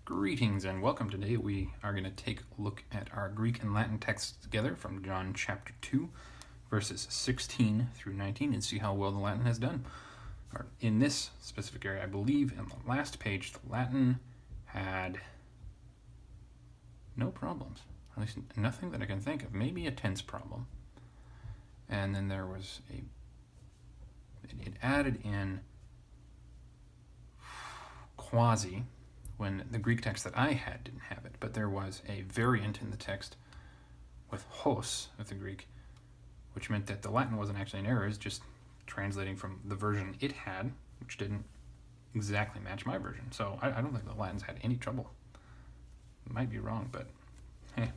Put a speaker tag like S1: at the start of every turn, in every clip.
S1: Greetings and welcome. Today we are going to take a look at our Greek and Latin texts together from John chapter 2, verses 16 through 19, and see how well the Latin has done. In this specific area, I believe in the last page, the Latin had no problems, at least nothing that I can think of. Maybe a tense problem. And then there was it added in quasi, when the Greek text that I had didn't have it, but there was a variant in the text with hos of the Greek, which meant that the Latin wasn't actually an error, it's just translating from the version it had, which didn't exactly match my version. So I don't think the Latins had any trouble. Might be wrong, but hey,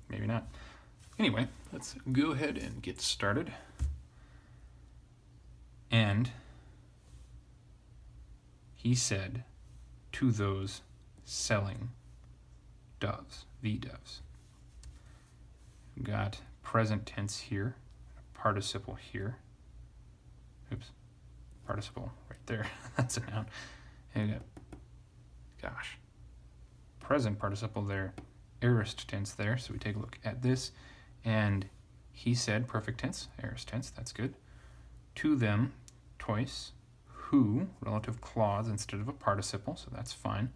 S1: maybe not. Anyway, let's go ahead and get started. And he said to those selling doves, the doves. We've got present tense here, participle here. Oops, participle right there. That's a noun. And we got, present participle there, aorist tense there. So we take a look at this, and he said, perfect tense, aorist tense, that's good. To them, tois, who, relative clause instead of a participle, so that's fine.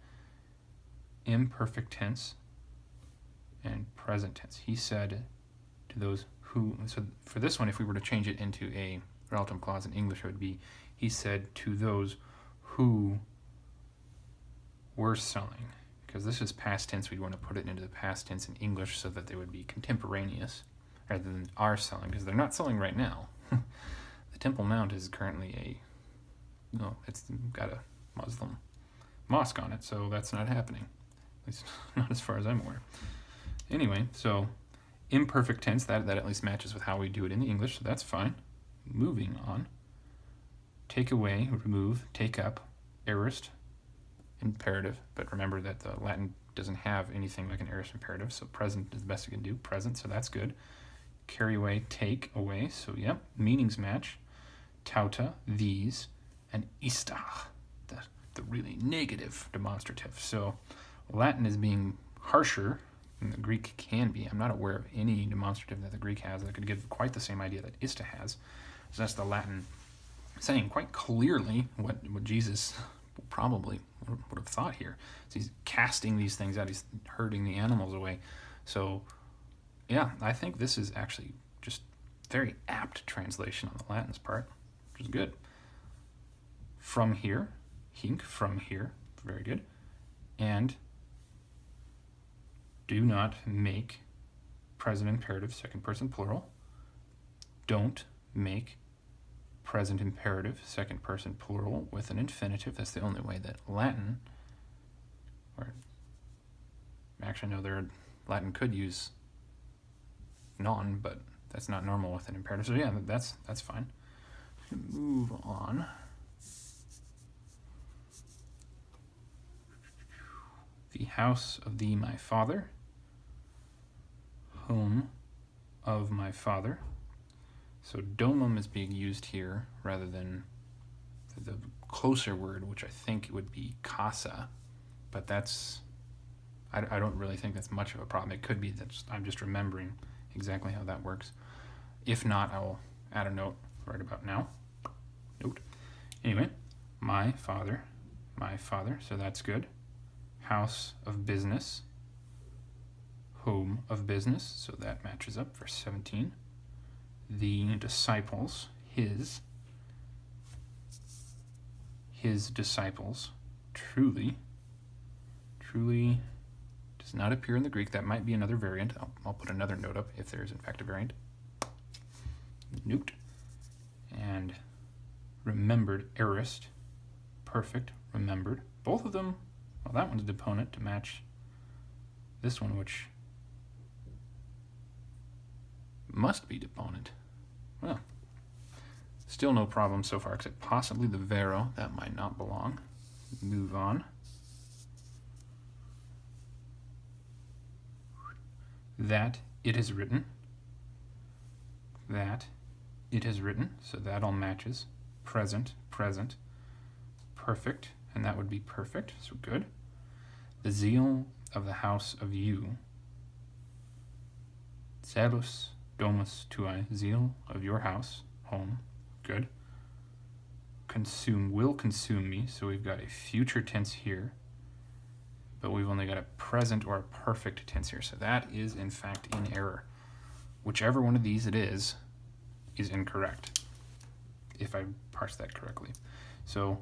S1: Imperfect tense and present tense. He said to those who, so for this one, if we were to change it into a relative clause in English, it would be, he said to those who were selling. Because this is past tense, we'd want to put it into the past tense in English so that they would be contemporaneous rather than are selling, because they're not selling right now. The Temple Mount is currently it's got a Muslim mosque on it, so that's not happening. At least not as far as I'm aware. Anyway, so imperfect tense, that at least matches with how we do it in the English, so that's fine. Moving on. Take away, remove, take up, aorist, imperative, but remember that the Latin doesn't have anything like an aorist imperative, so present is the best it can do, present, so that's good. Carry away, take away, so yep, meanings match. Tauta, these, and ista, the really negative demonstrative. So Latin is being harsher than the Greek can be. I'm not aware of any demonstrative that the Greek has that could give quite the same idea that ista has. So that's the Latin saying quite clearly what Jesus probably would have thought here. So he's casting these things out, he's herding the animals away. So yeah, I think this is actually just very apt translation on the Latin's part, which is good. From here, hinc, from here, very good. And do not make present imperative, second person plural. Don't make present imperative, second person plural with an infinitive. That's the only way that Latin, or actually no, Latin could use non, but that's not normal with an imperative. So yeah, that's fine. Move on. The house of thee, my father. Home of my father. So domum is being used here rather than the closer word, which I think would be casa, but that's, I don't really think that's much of a problem. It could be that I'm just remembering exactly how that works. If not, I will add a note right about now. Note. Anyway, my father, so that's good. House of business, home of business, so that matches up, verse 17. The disciples, his disciples, truly does not appear in the Greek. That might be another variant. I'll put another note up if there is in fact a variant. Note. And remembered, aorist, perfect, remembered. Both of them, well, that one's deponent to match this one, which must be deponent. Well, still no problem so far, except possibly the vero. That might not belong. Move on. That it is written. That it is written. So that all matches. Present, perfect, and that would be perfect, so good. the zeal of the house of you. Zelus domus tuae, zeal of your house, home, good. Consume, will consume me, so we've got a future tense here, but we've only got a present or a perfect tense here, so that is in fact in error. Whichever one of these it is incorrect, if I parse that correctly. So,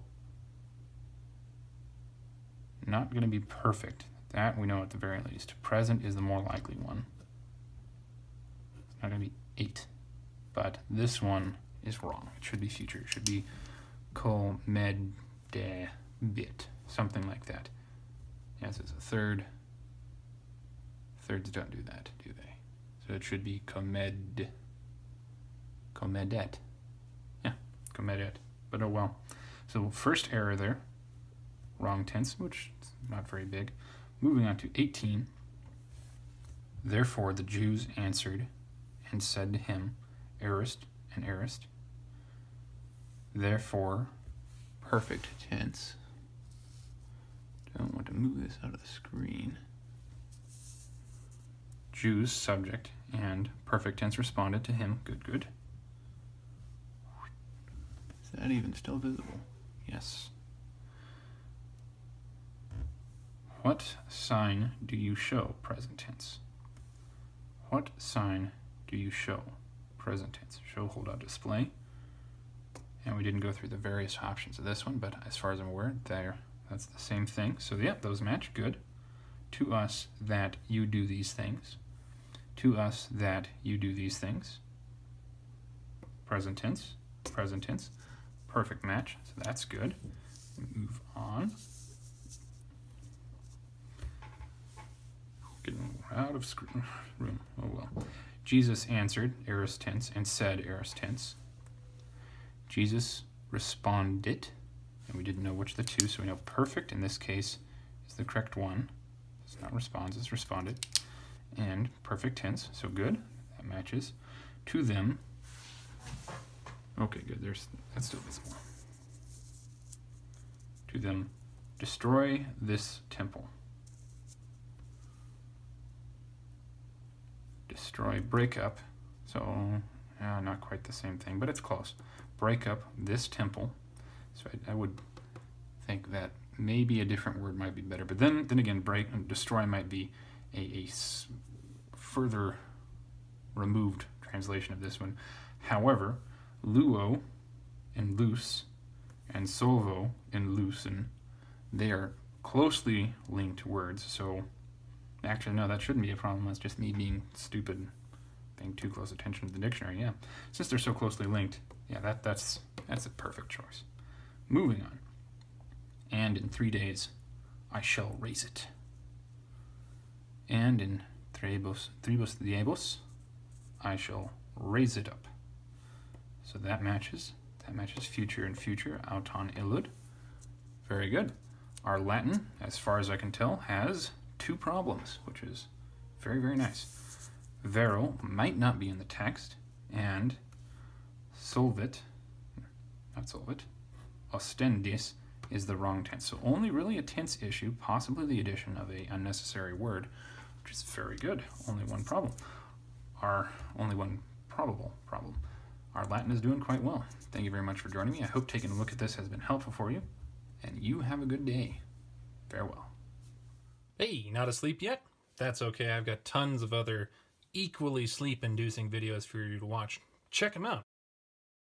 S1: not going to be perfect. That we know at the very least. Present is the more likely one. It's not going to be 8. But this one is wrong. It should be future. It should be comedebit. Something like that. Yes, it's a third. Thirds don't do that, do they? So it should be comedet. Yeah, comedet. But oh well. So first error there. Wrong tense, which is not very big. Moving on to 18. Therefore the Jews answered and said to him, Aorist and aorist. Therefore, perfect tense. Don't want to move this out of the screen. Jews, subject, and perfect tense responded to him. Good, good. Is that even still visible? Yes. What sign do you show? Present tense. What sign do you show? Present tense. Show, hold out, display. And we didn't go through the various options of this one, but as far as I'm aware, that's the same thing. So yeah, those match. Good. To us that you do these things. To us that you do these things. Present tense. Present tense. Perfect match. So that's good. Move on. Getting out of room. Oh well. Jesus answered, aorist tense, and said, aorist tense. Jesus responded, and we didn't know which of the two, so we know perfect in this case is the correct one. It's not responds, it's responded. And perfect tense, so good. That matches. To them. Okay, good. That's still visible. To them, destroy this temple. Destroy, break up. So, not quite the same thing, but it's close. Break up this temple. So I would think that maybe a different word might be better. But then again, break and destroy might be a further removed translation of this one. However, luo and loose and solvo and loosen, they are closely linked words. So actually, no, that shouldn't be a problem. That's just me being stupid, paying too close attention to the dictionary. Yeah, since they're so closely linked, yeah, that's a perfect choice. Moving on. And in 3 days, I shall raise it. And in tribus diebus, I shall raise it up. So that matches. That matches future and future. Auton illud. Very good. Our Latin, as far as I can tell, has 2 problems, which is very, very nice. Vero might not be in the text, and solvit, not solvit, ostendis is the wrong tense. So only really a tense issue, possibly the addition of a unnecessary word, which is very good. Only one problem. Only one probable problem. Our Latin is doing quite well. Thank you very much for joining me. I hope taking a look at this has been helpful for you, and you have a good day. Farewell.
S2: Hey, not asleep yet? That's okay. I've got tons of other equally sleep-inducing videos for you to watch. Check them out.